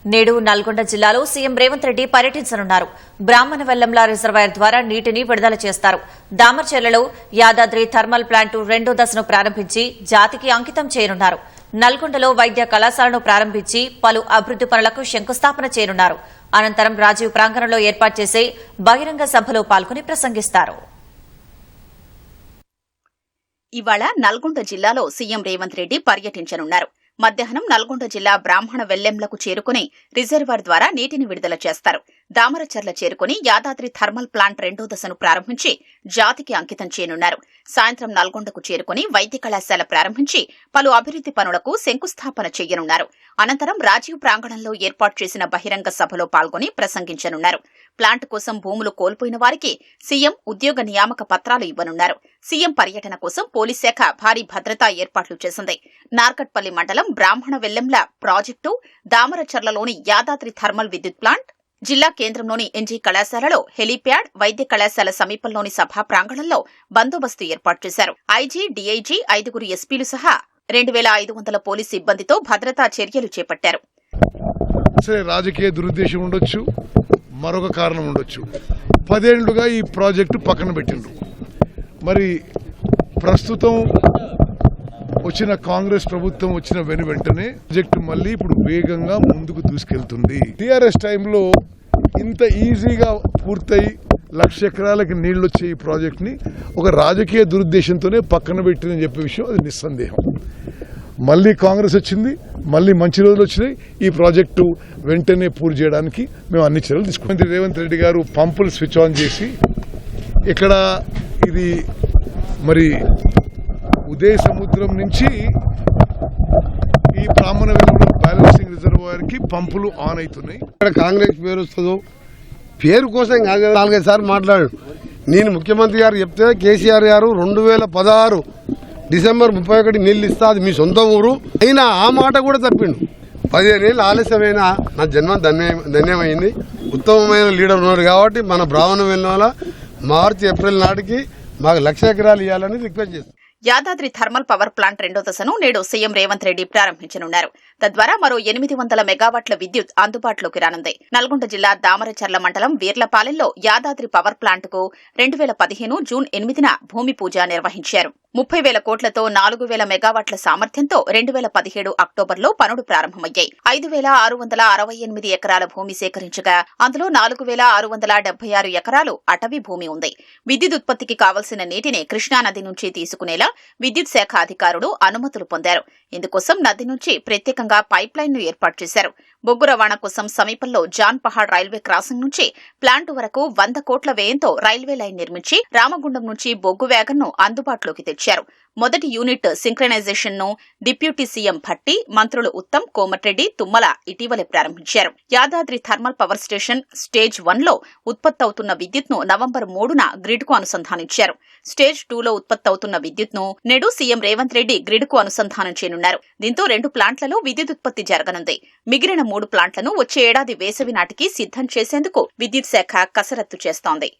నేడు నల్గొండ జిల్లాలో సీఎం రేవంత్ రెడ్డి పర్యటించనున్నారు. బ్రాహ్మణవెల్లంల రిజర్వాయర్ ద్వారా నీటిని విడుదల చేస్తారు. దామర్చెర్లలో యాదాద్రి థర్మల్ ప్లాంటు 2వ దశను ప్రారంభించి జాతికి అంకితం చేయనున్నారు. నల్గొండలో వైద్య కళాశాలను ప్రారంభించి పలు అభివృద్ది పనులకు శంకుస్థాపన చేయనున్నారు. అనంతరం రాజీవ్ ప్రాంగణంలో ఏర్పాటు చేసే బహిరంగ సభలో పాల్గొని ప్రసంగిస్తారు. ఇవాళ నల్గొండ జిల్లాలో సీఎం రేవంత్ రెడ్డి పర్యటించనున్నారు. మధ్యాహ్నం నల్గొండ జిల్లా బ్రాహ్మణ వెల్లెంలకు చేరుకుని రిజర్వాయర్ ద్వారా నీటిని విడుదల చేస్తారు. దామరచర్ల చేరుకుని యాదాద్రి థర్మల్ ప్లాంట్ 2వ దశను ప్రారంభించి జాతికి అంకితం చేయనున్నారు. సాయంత్రం నల్గొండకు చేరుకుని వైద్య కళాశాల ప్రారంభించి పలు అభివృద్ది పనులకు శంకుస్థాపన చేయనున్నారు. అనంతరం రాజీవ్ ప్రాంగణంలో ఏర్పాటు చేసిన బహిరంగ సభలో పాల్గొని ప్రసంగించనున్నారు. ప్లాంట్ కోసం భూములు కోల్పోయిన వారికి సీఎం ఉద్యోగ నియామక పత్రాలు ఇవ్వనున్నారు. సీఎం పర్యటన కోసం పోలీస్ శాఖ భారీ భద్రతా ఏర్పాట్లు చేసింది. నార్కట్పల్లి మండలం బ్రాహ్మణ వెల్లంల ప్రాజెక్టు, దామరచర్లలోని యాదాద్రి థర్మల్ విద్యుత్ ప్లాంట్, జిల్లా కేంద్రంలోని ఎన్జీ కళాశాలలో హెలీప్యాడ్, వైద్య కళాశాల సమీపంలోని సభా ప్రాంగణంలో బందోబస్తు ఏర్పాటు చేశారు. ఐజీ, డీఐజీ, 5 ఎస్పీలు సహా 2500 పోలీసు సిబ్బందితో భద్రతా చర్యలు చేపట్టారు. రాజకీయ దురుద్దేశం ఉండొచ్చు, మరొక కారణం ఉండొచ్చు. 10 ఏళ్లుగా ఈ ప్రాజెక్టు పక్కన పెట్టిండ్రు. మరి ప్రస్తుతం వచ్చిన కాంగ్రెస్ ప్రభుత్వం వచ్చిన వెంటనే ప్రాజెక్టు మళ్ళీ ఇప్పుడు వేగంగా ముందుకు దూసుకెళ్తుంది. టీఆర్ఎస్ టైంలో ఇంత ఈజీగా పూర్తయి 1,00,000 ఎకరాలకి నీళ్లు వచ్చే ఈ ప్రాజెక్టుని ఒక రాజకీయ దురుద్దేశంతోనే పక్కన పెట్టిందని చెప్పే విషయం అది నిస్సందేహం. మళ్ళీ కాంగ్రెస్ వచ్చింది, మళ్ళీ మంచి రోజులు వచ్చినాయి. ఈ ప్రాజెక్టు వెంటనే పూర్తి చేయడానికి మేము అన్ని చర్యలు తీసుకున్నాం. మంత్రి రేవంత్ రెడ్డి గారు పంపులు స్విచ్ ఆన్ చేసి ఇక్కడ ఇది మరి ఉదయ సముద్రం నుంచి ఈ బ్రాహ్మణ వెలుగులో బ్యాలెన్సింగ్ రిజర్వాయర్ కి పంపులు ఆన్ అవుతున్నాయి. ఇక్కడ కాంగ్రెస్ పేరు వస్తుందో పేరు కోసం 4-5 సార్లు మాట్లాడాడు. నేను ముఖ్యమంత్రి గారు చెప్తే కేసీఆర్ గారు 2016 డిసెంబర్ 31 నీళ్ళు ఇస్తా, అది మీ సొంత ఊరు అయినా ఆ మాట కూడా తప్పిండు. 15 ఏళ్ళు ఆలస్యమైన నా జన్మ ధన్యమైంది. ఉత్తమమైన లీడర్ ఉన్నారు కాబట్టి మన బ్రాహ్మణ వెల్లంల మార్చి, ఏప్రిల్ నాటికి మాకు 1,00,000 ఎకరాలు ఇవ్వాలని రిక్వెస్ట్ చేస్తాం. యాదాద్రి థర్మల్ పవర్ ప్లాంట్ 2వ దశను నేడు సీఎం రేవంత్ రెడ్డి ప్రారంభించనున్నారు. తద్వారా మరో 800 మెగావాట్ల విద్యుత్ అందుబాటులోకి రానుంది. నల్గొండ జిల్లా దామరచర్ల మండలం వీర్లపాలెంలో యాదాద్రి పవర్ ప్లాంట్కు 2015 జూన్ 8న భూమి పూజ నిర్వహించారు. 30,000 కోట్లతో 4,000 మెగావాట్ల సామర్థ్యంతో 2017 అక్టోబర్లో పనులు ప్రారంభమయ్యాయి. 5,668 ఎకరాల భూమి సేకరించగా అందులో 4,676 ఎకరాలు అటవీ భూమి ఉంది. విద్యుత్ ఉత్పత్తికి కావలసిన నీటిని కృష్ణానది నుంచి తీసుకునేలా విద్యుత్ శాఖ అధికారులు అనుమతులు పొందారు. ఇందుకోసం నది నుంచి ప్రత్యేకంగా పైప్ లైన్ ను ఏర్పాటు చేశారు. బొగ్గు రవాణా కోసం సమీపంలో జాన్ పహాడ్ రైల్వే క్రాసింగ్ నుంచి ప్లాంట్ వరకు 100 కోట్ల వ్యయంతో రైల్వే లైన్ నిర్మించి రామగుండం నుంచి బొగ్గు వ్యాగన్ ను అందుబాటులోకి తెచ్చారు. మొదటి యూనిట్ సింక్రనైజేషన్ ను డిప్యూటీ సీఎం భట్టి, మంత్రులు ఉత్తమ్, కోమటిరెడ్డి, తుమ్మల ఇటీవలే ప్రారంభించారు. Yadadri thermal power station stage 1లో ఉత్పత్తి అవుతున్న విద్యుత్ ను నవంబర్ 3న గ్రిడ్ కు అనుసంధానించారు. స్టేజ్ 2లో ఉత్పత్తి అవుతున్న విద్యుత్ ను నేడు సీఎం రేవంత్ రెడ్డి గ్రిడ్ కు అనుసంధానం చేయనున్నారు. దీంతో 2 ప్లాంట్లలో విద్యుత్ ఉత్పత్తి జరగనుంది. మిగిలిన 3 ప్లాంట్లను వచ్చే ఏడాది వేసవి నాటికి సిద్దం చేసేందుకు విద్యుత్ శాఖ కసరత్తు చేస్తోంది.